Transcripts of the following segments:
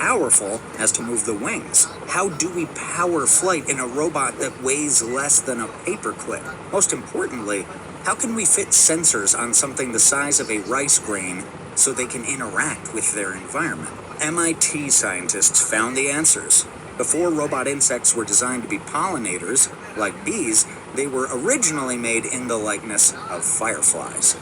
powerful as to move the wings. How do we power flight in a robot that weighs less than a paperclip? Most importantly, how can we fit sensors on something the size of a rice grain so they can interact with their environment? MIT scientists found the answers. Before robot insects were designed to be pollinators, like bees, they were originally made in the likeness of fireflies.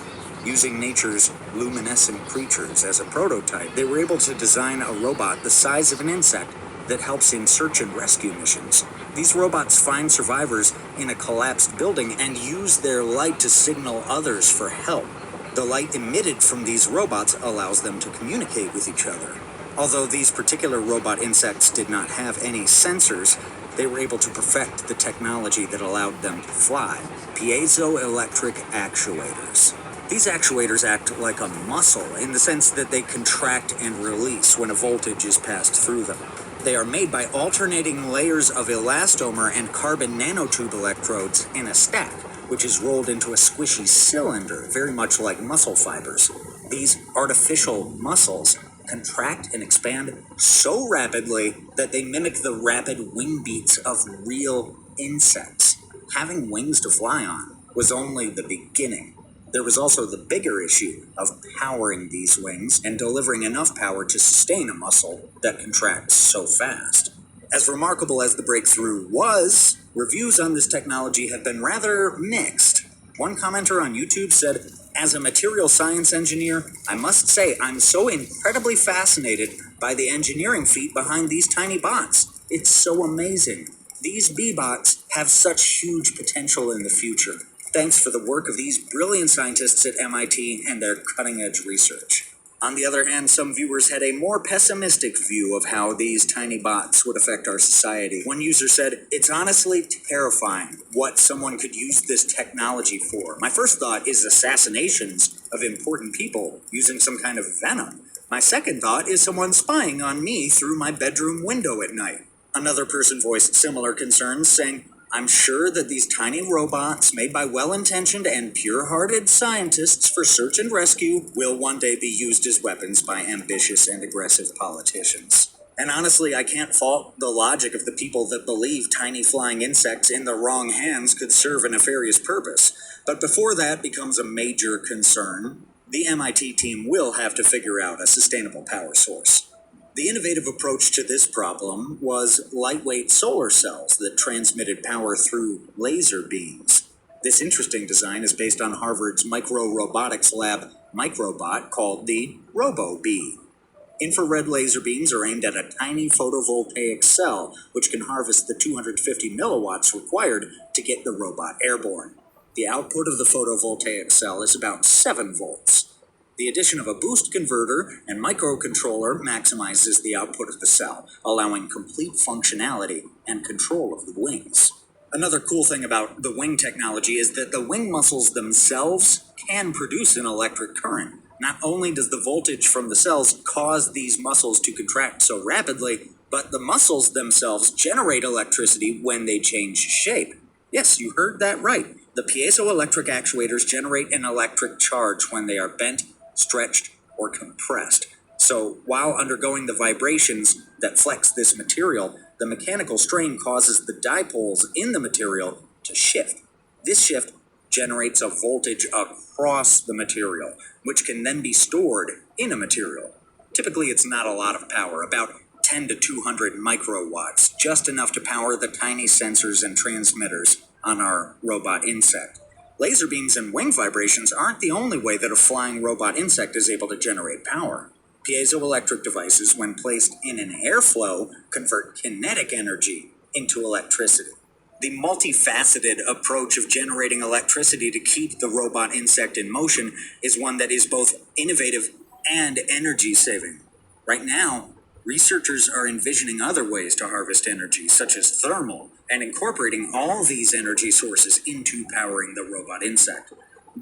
Using nature's luminescent creatures as a prototype, they were able to design a robot the size of an insect that helps in search and rescue missions. These robots find survivors in a collapsed building and use their light to signal others for help. The light emitted from these robots allows them to communicate with each other. Although these particular robot insects did not have any sensors, they were able to perfect the technology that allowed them to fly: piezoelectric actuators. These actuators act like a muscle in the sense that they contract and release when a voltage is passed through them. They are made by alternating layers of elastomer and carbon nanotube electrodes in a stack, which is rolled into a squishy cylinder, very much like muscle fibers. These artificial muscles contract and expand so rapidly that they mimic the rapid wing beats of real insects. Having wings to fly on was only the beginning. There was also the bigger issue of powering these wings and delivering enough power to sustain a muscle that contracts so fast. As remarkable as the breakthrough was, reviews on this technology have been rather mixed. One commenter on YouTube said, "As a material science engineer, I must say I'm so incredibly fascinated by the engineering feat behind these tiny bots. It's so amazing. These bee bots have such huge potential in the future. Thanks for the work of these brilliant scientists at MIT and their cutting-edge research." On the other hand, some viewers had a more pessimistic view of how these tiny bots would affect our society. One user said, "It's honestly terrifying what someone could use this technology for. My first thought is assassinations of important people using some kind of venom. My second thought is someone spying on me through my bedroom window at night." Another person voiced similar concerns, saying, "I'm sure that these tiny robots made by well-intentioned and pure-hearted scientists for search and rescue will one day be used as weapons by ambitious and aggressive politicians." And honestly, I can't fault the logic of the people that believe tiny flying insects in the wrong hands could serve a nefarious purpose. But before that becomes a major concern, the MIT team will have to figure out a sustainable power source. The innovative approach to this problem was lightweight solar cells that transmitted power through laser beams. This interesting design is based on Harvard's micro-robotics lab Microbot called the RoboBee. Infrared laser beams are aimed at a tiny photovoltaic cell, which can harvest the 250 milliwatts required to get the robot airborne. The output of the photovoltaic cell is about 7 volts. The addition of a boost converter and microcontroller maximizes the output of the cell, allowing complete functionality and control of the wings. Another cool thing about the wing technology is that the wing muscles themselves can produce an electric current. Not only does the voltage from the cells cause these muscles to contract so rapidly, but the muscles themselves generate electricity when they change shape. Yes, you heard that right. The piezoelectric actuators generate an electric charge when they are bent, stretched, or compressed. So while undergoing the vibrations that flex this material, the mechanical strain causes the dipoles in the material to shift. This shift generates a voltage across the material, which can then be stored in a material. Typically, it's not a lot of power, about 10 to 200 microwatts, just enough to power the tiny sensors and transmitters on our robot insect. Laser beams and wing vibrations aren't the only way that a flying robot insect is able to generate power. Piezoelectric devices, when placed in an airflow, convert kinetic energy into electricity. The multifaceted approach of generating electricity to keep the robot insect in motion is one that is both innovative and energy-saving. Right now, researchers are envisioning other ways to harvest energy, such as thermal, and incorporating all these energy sources into powering the robot insect.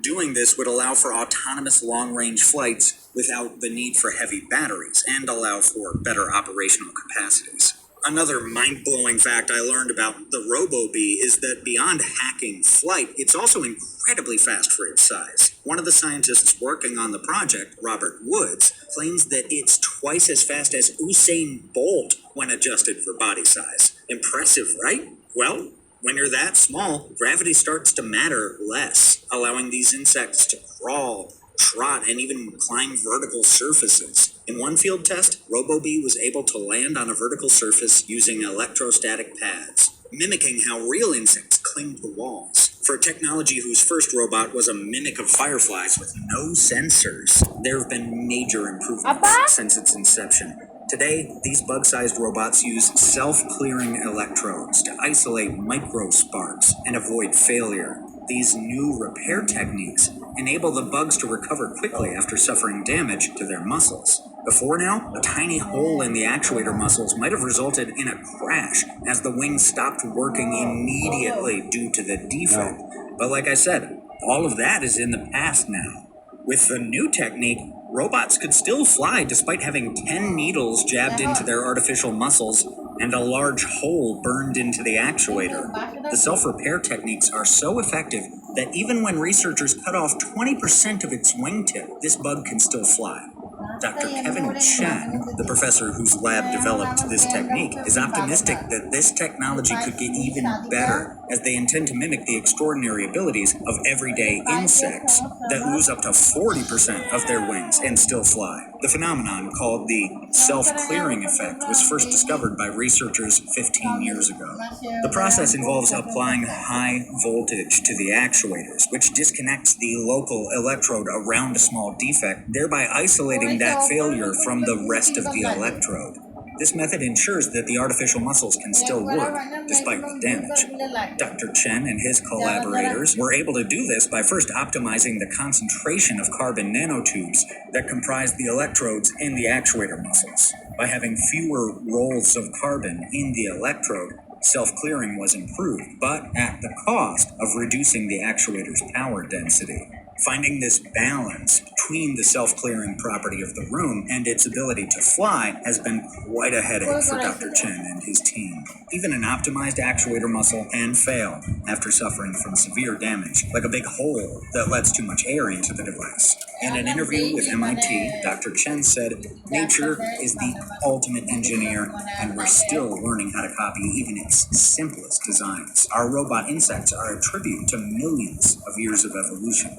Doing this would allow for autonomous long-range flights without the need for heavy batteries and allow for better operational capacities. Another mind-blowing fact I learned about the RoboBee is that beyond hacking flight, it's also incredibly fast for its size. One of the scientists working on the project, Robert Woods, claims that it's twice as fast as Usain Bolt when adjusted for body size. Impressive, right? Well, when you're that small, gravity starts to matter less, allowing these insects to crawl, trot, and even climb vertical surfaces. In one field test, RoboBee was able to land on a vertical surface using electrostatic pads, mimicking how real insects cling to walls. For technology whose first robot was a mimic of fireflies with no sensors, there have been major improvements since its inception. Today, these bug-sized robots use self-clearing electrodes to isolate microsparks and avoid failure. These new repair techniques enable the bugs to recover quickly after suffering damage to their muscles. Before now, a tiny hole in the actuator muscles might have resulted in a crash as the wing stopped working immediately due to the defect. But like I said, all of that is in the past now. With the new technique, robots could still fly despite having 10 needles jabbed into their artificial muscles and a large hole burned into the actuator. The self-repair techniques are so effective that even when researchers cut off 20% of its wingtip, this bug can still fly. Dr. Kevin Chen, the professor whose lab developed this technique, is optimistic that this technology could get even better, as they intend to mimic the extraordinary abilities of everyday insects that lose up to 40% of their wings and still fly. The phenomenon, called the self-clearing effect, was first discovered by researchers 15 years ago. The process involves applying high voltage to the actuators, which disconnects the local electrode around a small defect, thereby isolating that failure from the rest of the electrode. This method ensures that the artificial muscles can still work despite the damage. Dr. Chen and his collaborators were able to do this by first optimizing the concentration of carbon nanotubes that comprise the electrodes in the actuator muscles. By having fewer rolls of carbon in the electrode, self-clearing was improved, but at the cost of reducing the actuator's power density. Finding this balance between the self-clearing property of the room and its ability to fly has been quite a headache for Dr. Chen and his team. Even an optimized actuator muscle can fail after suffering from severe damage, like a big hole that lets too much air into the device. In an interview with MIT, Dr. Chen said, "Nature is the ultimate engineer, and we're still learning how to copy even its simplest designs. Our robot insects are a tribute to millions of years of evolution."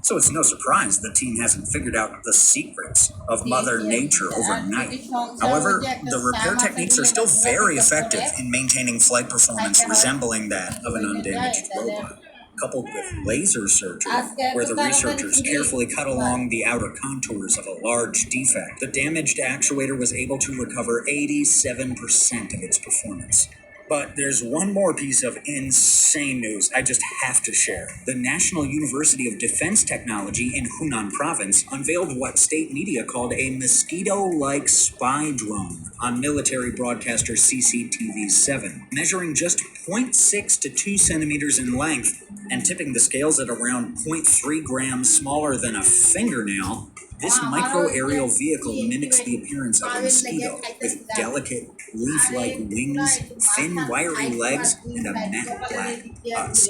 So it's no surprise the team hasn't figured out the secrets of Mother Nature overnight. However, the repair techniques are still very effective in maintaining flight performance resembling that of an undamaged robot. Coupled with laser surgery, where the researchers carefully cut along the outer contours of a large defect, the damaged actuator was able to recover 87% of its performance. But there's one more piece of insane news I just have to share. The National University of Defense Technology in Hunan Province unveiled what state media called a mosquito-like spy drone on military broadcaster CCTV-7, measuring just 0.6 to 2 centimeters in length and tipping the scales at around 0.3 grams smaller than a fingernail. This micro-aerial vehicle mimics the appearance of a mosquito, with delicate, leaf-like wings, thin, wiry legs, and a matte black husk.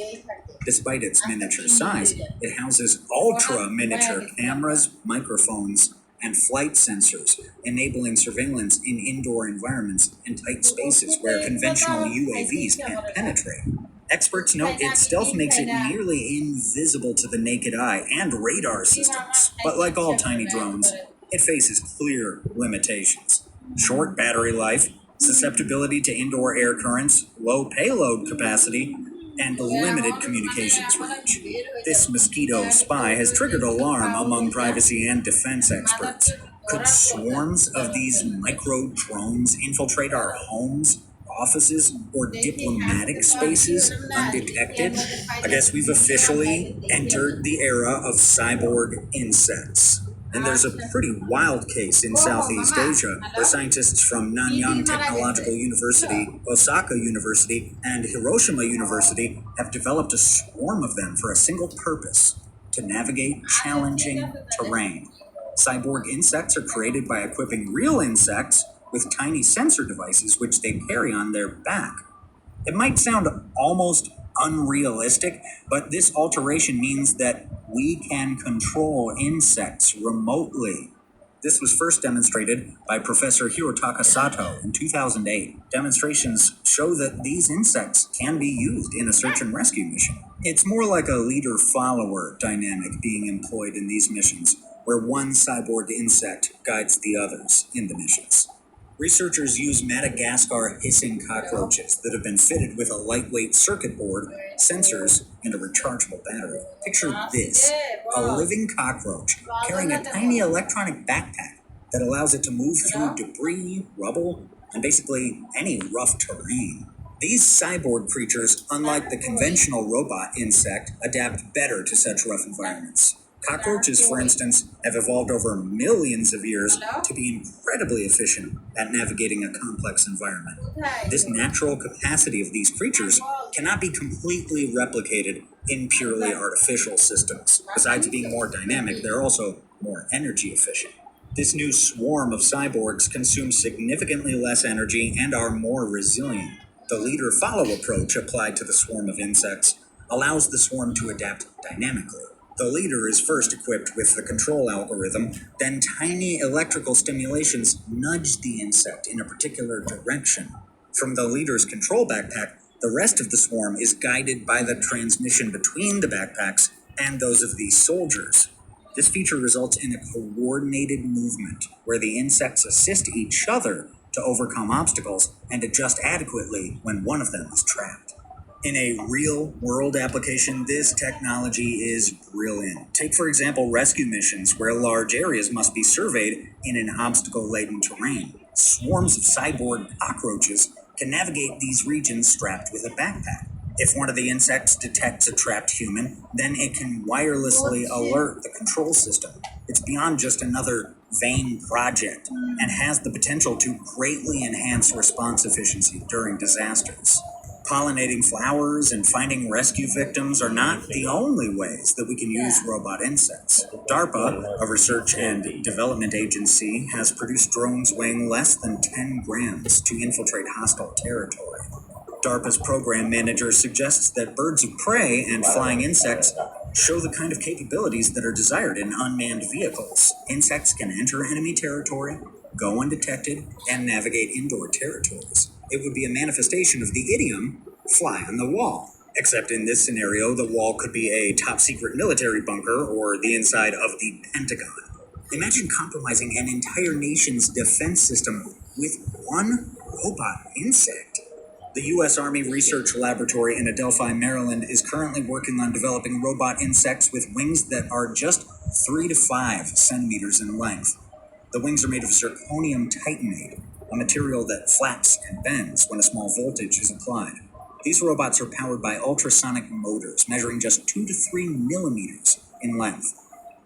Despite its miniature size, it houses ultra-miniature cameras, microphones, and flight sensors, enabling surveillance in indoor environments and tight spaces where conventional UAVs can't penetrate. Experts note its stealth makes it nearly invisible to the naked eye and radar systems. But like all tiny drones, it faces clear limitations. Short battery life, susceptibility to indoor air currents, low payload capacity, and limited communications range. This mosquito spy has triggered alarm among privacy and defense experts. Could swarms of these micro drones infiltrate our homes, offices, or diplomatic spaces undetected? I guess we've officially entered the era of cyborg insects. And there's a pretty wild case in Southeast Asia where scientists from Nanyang Technological University, Osaka University, and Hiroshima University have developed a swarm of them for a single purpose: to navigate challenging terrain. Cyborg insects are created by equipping real insects with tiny sensor devices which they carry on their back. It might sound almost unrealistic, but this alteration means that we can control insects remotely. This was first demonstrated by Professor Hirotaka Sato in 2008. Demonstrations show that these insects can be used in a search and rescue mission. It's more like a leader-follower dynamic being employed in these missions, where one cyborg insect guides the others in the missions. Researchers use Madagascar hissing cockroaches that have been fitted with a lightweight circuit board, sensors, and a rechargeable battery. Picture this: a living cockroach carrying a tiny electronic backpack that allows it to move through debris, rubble, and basically any rough terrain. These cyborg creatures, unlike the conventional robot insect, adapt better to such rough environments. Cockroaches, for instance, have evolved over millions of years to be incredibly efficient at navigating a complex environment. This natural capacity of these creatures cannot be completely replicated in purely artificial systems. Besides being more dynamic, they're also more energy efficient. This new swarm of cyborgs consumes significantly less energy and are more resilient. The leader-follow approach applied to the swarm of insects allows the swarm to adapt dynamically. The leader is first equipped with the control algorithm, then tiny electrical stimulations nudge the insect in a particular direction. From the leader's control backpack, the rest of the swarm is guided by the transmission between the backpacks and those of these soldiers. This feature results in a coordinated movement where the insects assist each other to overcome obstacles and adjust adequately when one of them is trapped. In a real-world application, this technology is brilliant. Take, for example, rescue missions where large areas must be surveyed in an obstacle-laden terrain. Swarms of cyborg cockroaches can navigate these regions strapped with a backpack. If one of the insects detects a trapped human, then it can wirelessly alert the control system. It's beyond just another vain project and has the potential to greatly enhance response efficiency during disasters. Pollinating flowers and finding rescue victims are not the only ways that we can use robot insects. DARPA, a research and development agency, has produced drones weighing less than 10 grams to infiltrate hostile territory. DARPA's program manager suggests that birds of prey and flying insects show the kind of capabilities that are desired in unmanned vehicles. Insects can enter enemy territory, go undetected, and navigate indoor territories. It would be a manifestation of the idiom, fly on the wall. Except in this scenario, the wall could be a top-secret military bunker or the inside of the Pentagon. Imagine compromising an entire nation's defense system with one robot insect. The U.S. Army Research Laboratory in Adelphi, Maryland, is currently working on developing robot insects with wings that are just 3 to 5 centimeters in length. The wings are made of zirconium titanate, a material that flaps and bends when a small voltage is applied. These robots are powered by ultrasonic motors measuring just 2 to 3 millimeters in length.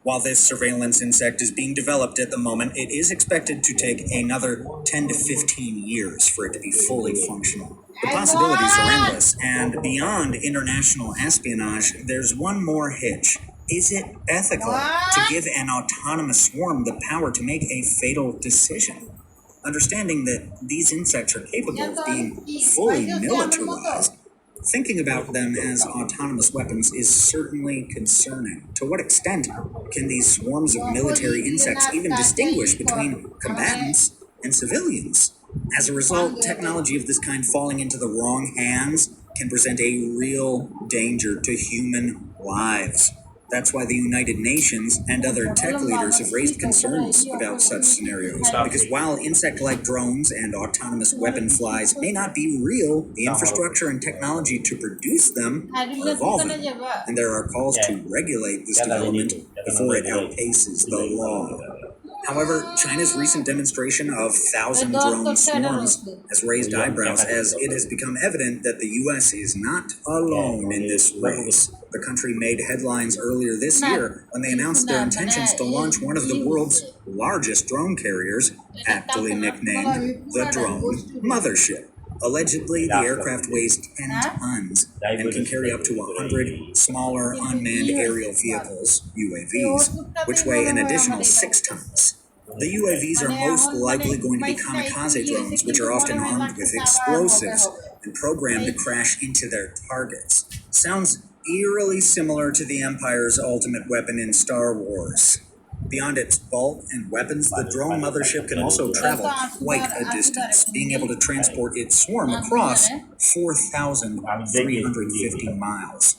While this surveillance insect is being developed at the moment, it is expected to take another 10 to 15 years for it to be fully functional. The possibilities are endless, and beyond international espionage, there's one more hitch. Is it ethical to give an autonomous swarm the power to make a fatal decision? Understanding that these insects are capable of being fully militarized, thinking about them as autonomous weapons is certainly concerning. To what extent can these swarms of military insects even distinguish between combatants and civilians? As a result, technology of this kind falling into the wrong hands can present a real danger to human lives. That's why the United Nations and other tech leaders have raised concerns about such scenarios. Because while insect-like drones and autonomous weapon flies may not be real, the infrastructure and technology to produce them are evolving. And there are calls to regulate this development before it outpaces the law. However, China's recent demonstration of 1,000 drone swarms has raised eyebrows as it has become evident that the U.S. is not alone in this race. The country made headlines earlier this year when they announced their intentions to launch one of the world's largest drone carriers, aptly nicknamed the Drone Mothership. Allegedly, the aircraft weighs 10 tons and can carry up to 100 smaller unmanned aerial vehicles, UAVs, which weigh an additional 6 tons. The UAVs are most likely going to be kamikaze drones, which are often armed with explosives and programmed to crash into their targets. Sounds eerily similar to the Empire's ultimate weapon in Star Wars. Beyond its bulk and weapons, the drone mothership can also travel quite a distance, being able to transport its swarm across 4,350 miles.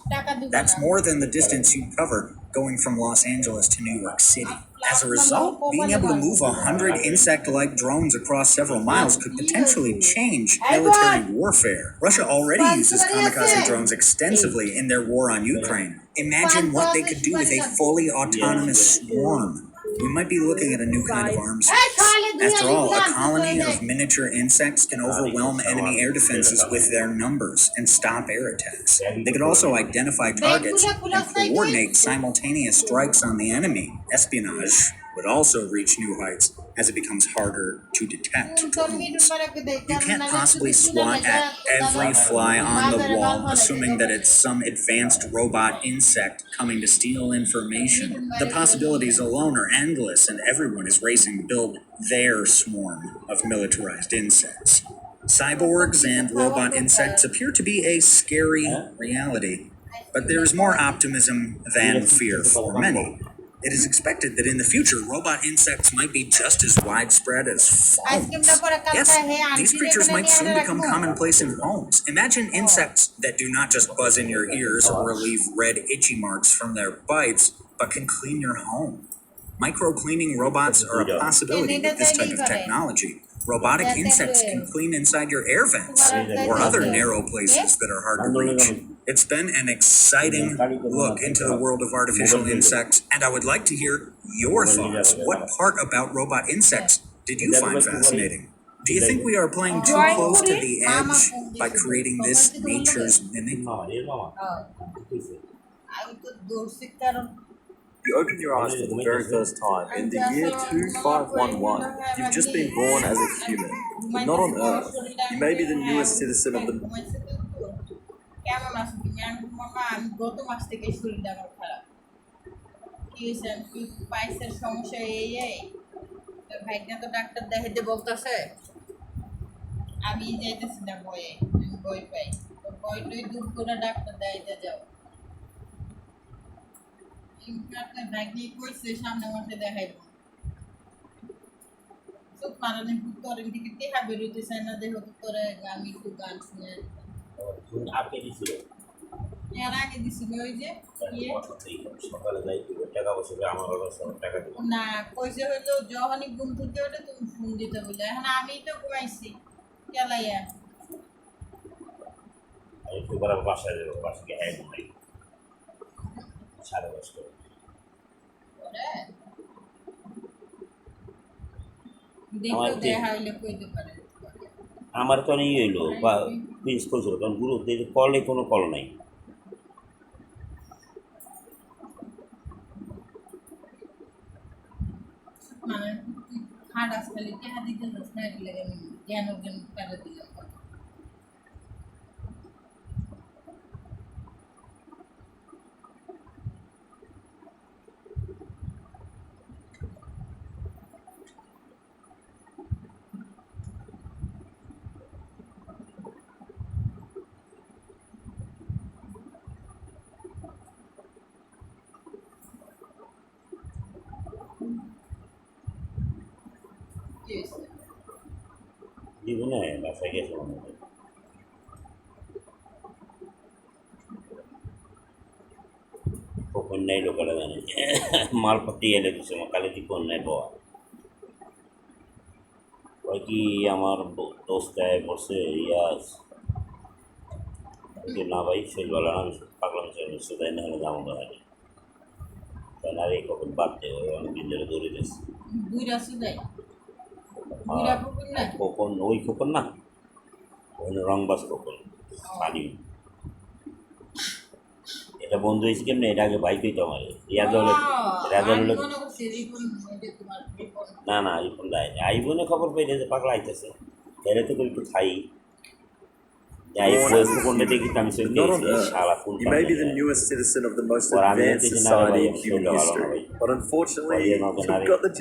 That's more than the distance you cover going from Los Angeles to New York City. As a result, being able to move 100 insect-like drones across several miles could potentially change military warfare. Russia already uses kamikaze drones extensively in their war on Ukraine. Imagine what they could do with a fully autonomous swarm. We might be looking at a new kind of arms race. After all, a colony of miniature insects can overwhelm enemy air defenses with their numbers and stop air attacks. They could also identify targets and coordinate simultaneous strikes on the enemy. Espionage would also reach new heights as it becomes harder to detect drones. You can't possibly swat at every fly on the wall, assuming that it's some advanced robot insect coming to steal information. The possibilities alone are endless, and everyone is racing to build their swarm of militarized insects. Cyborgs and robot insects appear to be a scary reality, but there is more optimism than fear for many. It is expected that in the future, robot insects might be just as widespread as phones. Yes, these creatures might soon become commonplace in homes. Imagine insects that do not just buzz in your ears or leave red itchy marks from their bites, but can clean your home. Micro-cleaning robots are a possibility with this type of technology. Robotic insects can clean inside your air vents or other narrow places that are hard to reach. It's been an exciting look into the world of artificial insects, and I would like to hear your thoughts. What part about robot insects did you find fascinating? Do you think we are playing too close to the edge by creating this nature's mimic? You open your eyes for the very first time in the year 2511. You've just been born as a human, but not on Earth. You may be the newest citizen of the... কেমন আছো তুমি? আমি তোমার মা, আমি গত মাস থেকে শরীরটা আমার খারাপ। কি হয়েছে? আমি পাইসের সমস্যা এই তো ভাইকে তো ডাক্তার দেখাইতে বলতেছে। আমি যাইতেছি না ভয়ে, আমি ভয় পাই। তো ভয়টাই দূর করে ডাক্তার দেখাইতে যাও। আপনার ভাইকে কইছে সামনে মাসে দেখাইব। চোখ মারানি তোর এদিকে টেহা বেরোতে চায় না, দেখো তো তোরে আমি একটু গান শুনে আপনি দিছিল এর আগে দিছিল ওই যে সকালে যাই টাকা পয়সা আমার টাকা দিব না কইছে হইলো যখনই ঘুম থেকে ওঠে তুমি ফোন দিতে বলে। এখন আমি তো ঘুমাইছি কেলাইয়া আমি একবার বাসায় যাবো, বাসাকে হ্যাঁ ঘুমাই 10:30 করে দেখো দেখা হইলে কইতে পারে। আমার তো নেই হইলো বা মিস করছিল, কারণ গুরু কলে কোনো কল নাই। মানে খাট আসলে টেহা দিতে যাস না, লাগে জ্ঞান জ্ঞান করে দিলাম। জীবনে বাসায় গেছে মনে হয় কখন নেই লোকেরা জানে মালপত্রি এলে দিচ্ছে আমার কালে কি কোন নেই বাবা ওই কি আমার দোস্তায় বসে ইয়াস না ভাই সেলবেলা না আমি পাগলাম সেটাই না হলে যাবো না তাই না রে কখন বাদ দেবো অনেকদিন ধরে দৌড়ে গেছি খোকন ওই খোকন না ওই রংবাস খোকন পানি এটা বন্ধু হয়েছে কেমনি, এটা আগে বাইক হইতো আমার রেজাল না না আইফোন দেয়নি। আইফোনে খবর পেয়ে যে পাগলা আইতেছে এরা তো একটু খাই খোকনটা দেখি আমি সারা ফুল You may be the newest citizen of the most advanced society in human history, but unfortunately, you've got the